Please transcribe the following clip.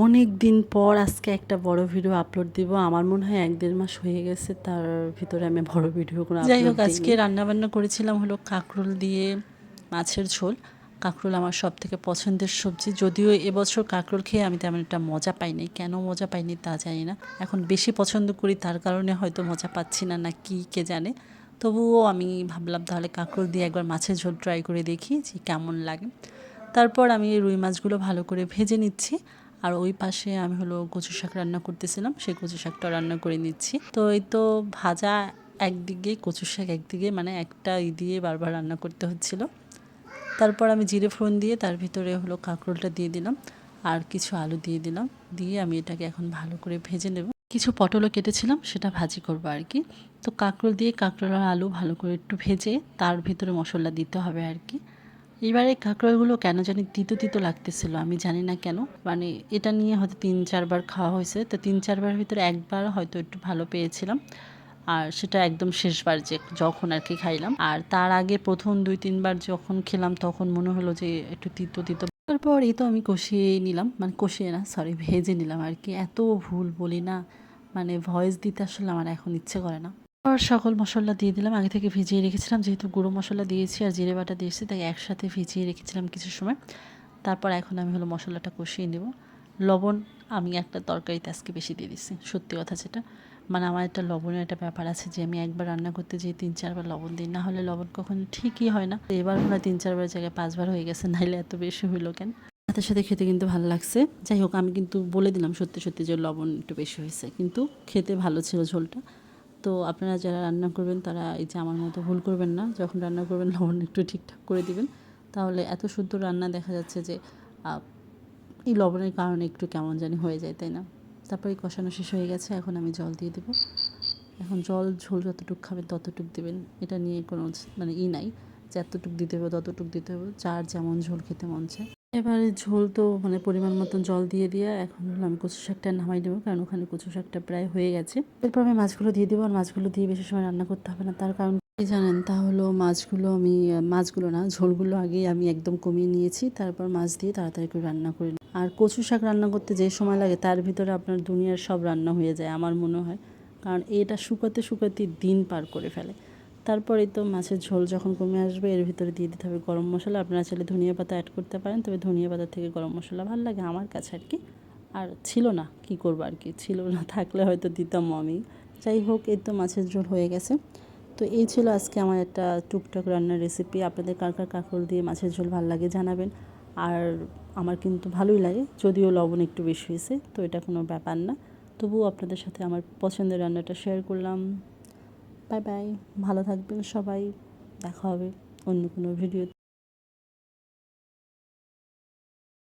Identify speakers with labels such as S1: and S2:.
S1: অনেক দিন পর আজকে একটা বড় ভিডিও আপলোড দিব। আমার মনে হয় ১-১.৫ মাস হয়ে গেছে তার ভিতরে আমি বড় ভিডিও কোনো
S2: যাই
S1: আপলোড
S2: হোক, আজকে
S1: দিইনি।
S2: রান্নাবান্না করেছিলাম হলো কাঁকরোল দিয়ে মাছের ঝোল। কাঁকরোল আমার সব থেকে পছন্দের সবজি, যদিও এবছর কাঁকরোল খেয়ে আমি তেমন একটা মজা পাইনি। কেন মজা পাইনি তা জানি না। এখন বেশি পছন্দ করি তার কারণে হয়তো মজা পাচ্ছি না, না কি কে জানে। তবুও আমি ভাবলাম তাহলে কাঁকরোল দিয়ে একবার মাছের ঝোল ট্রাই করে দেখি যে কেমন লাগে। তারপর আমি রুই মাছগুলো ভালো করে ভেজে নিচ্ছি। আর ওই পাশে আমি হলো কচু শাক রান্না করতেছিলাম, সেই কচু শাকটা রান্না করে নিচ্ছি। তো এই তো ভাজা একদিকে, কচু শাক একদিকে, মানে একটা দিয়ে বারবার রান্না করতে হচ্ছিল। তারপর আমি জিরে ফোড়ন দিয়ে তার ভিতরে হলো কাঁকরোলটা দিয়ে দিলাম আর কিছু আলু দিয়ে দিলাম। দিয়ে আমি এটাকে এখন ভালো করে ভেজে নেব। কিছু পটলও কেটেছিলাম, সেটা ভাজি করবো আর কি। তো কাঁকরোল দিয়ে কাঁকরোল আর আলু ভালো করে একটু ভেজে তার ভিতরে মশলা দিতে হবে আর কি। এবারে কাঁকরোলগুলো কেন জানি তিতো তিতো লাগতেছিল, আমি জানি না কেন। মানে এটা নিয়ে হয়তো ৩-৪ বার খাওয়া হয়েছে, তো ৩-৪ বারের ভিতরে একবার হয়তো একটু ভালো পেয়েছিলাম। আর সেটা একদম শেষবার যে যখন আর কি খাইলাম। আর তার আগে প্রথম ২-৩ বার যখন খেলাম তখন মনে হলো যে একটু তিতো তিতো। তারপর এই তো আমি কষিয়ে নিলাম, মানে কষিয়ে না, সরি, ভেজে নিলাম আর কি। এত ভুল বলি না, মানে ভয়েস দিতে আসলে আমার এখন ইচ্ছে করে না। আর সকল মশলা দিয়ে দিলাম, আগে থেকে ভিজিয়ে রেখেছিলাম, যেহেতু গুঁড়ো মশলা দিয়েছি আর জিরে বাটা দিয়েছি তাই একসাথে ভিজিয়ে রেখেছিলাম কিছু সময়। তারপর এখন আমি হলো মশলাটা কষিয়ে নেব। লবণ আমি একটা তরকারিতে আজকে বেশি দিয়ে দিচ্ছি, সত্যি কথা যেটা। মানে আমার একটা লবণের একটা ব্যাপার আছে যে আমি একবার রান্না করতে যেয়ে ৩-৪ বার লবণ দিই, না হলে লবণ কখনো ঠিকই হয় না। এবার মনে হয় ৩-৪ বারের জায়গায় ৫ বার হয়ে গেছে, নাহলে এত বেশি হইলো কেন। ভাতের সাথে খেতে কিন্তু ভালো লাগছে। যাই হোক, আমি কিন্তু বলে দিলাম সত্যি সত্যি যে লবণ একটু বেশি হয়েছে, কিন্তু খেতে ভালো ছিল ঝোলটা। তো আপনারা যারা রান্না করবেন তারা এই যে আমার মতো ভুল করবেন না, যখন রান্না করবেন লবণ একটু ঠিকঠাক করে দিবেন। তাহলে এত শুদ্ধ রান্না দেখা যাচ্ছে যে এই লবণের কারণে একটু কেমন জানি হয়ে যায়, তাই না? তারপরে কষানো শেষ হয়ে গেছে, এখন আমি জল দিয়ে দেবো। এখন জল ঝোল যতটুকু খাবেন ততটুকু দেবেন, এটা নিয়ে কোনো মানে নাই যে এতটুকু দিতে হবে ততটুকু দিতে হবে, যার যেমন ঝোল খেতে মন চায়। এবারে ঝোল তো মানে পরিমাণ মতন জল দিয়ে এখন হলো আমি কচু শাকটা নামাই দেবো, কারণ ওখানে কচু শাকটা প্রায় হয়ে গেছে। এরপর আমি মাছগুলো দিয়ে দেবো, আর মাছগুলো দিয়ে বেশি সময় রান্না করতে হবে না। তার কারণ কি জানেন, তা হলো মাছগুলো না, ঝোলগুলো আগেই আমি একদম কমিয়ে নিয়েছি, তারপর মাছ দিয়ে তাড়াতাড়ি করে রান্না করে নিই। আর কচু শাক রান্না করতে যে সময় লাগে তার ভিতরে আপনার দুনিয়ার সব রান্না হয়ে যায় আমার মনে হয়, কারণ এটা শুকাতে শুকাতে দিন পার করে ফেলে। তারপরে তো মাছের ঝোল যখন কমে আসবে এর ভিতরে দিয়ে দিতে হবে গরম মশলা। আপনারা চাইলে ধনিয়া পাতা অ্যাড করতে পারেন, তবে ধনিয়া পাতা থেকে গরম মশলা ভালো লাগে আমার কাছে আর কি। আর ছিল না, কি করবো আর কি, ছিল না, থাকলে হয়তো দিতাম আমি। যাই হোক, এই তো মাছের ঝোল হয়ে গেছে। তো এই ছিল আজকে আমার একটা টুকটাক রান্নার রেসিপি। আপনাদের কার কার কাঁকরোল দিয়ে মাছের ঝোল ভালো লাগে জানাবেন। আর আমার কিন্তু ভালোই লাগে, যদিও লবণ একটু বেশি হয়েছে, তো এটা কোনো ব্যাপার না। তবুও আপনাদের সাথে আমার পছন্দের রান্নাটা শেয়ার করলাম। বাই বাই, ভালো থাকবেন সবাই, দেখা হবে অন্য কোনো ভিডিও।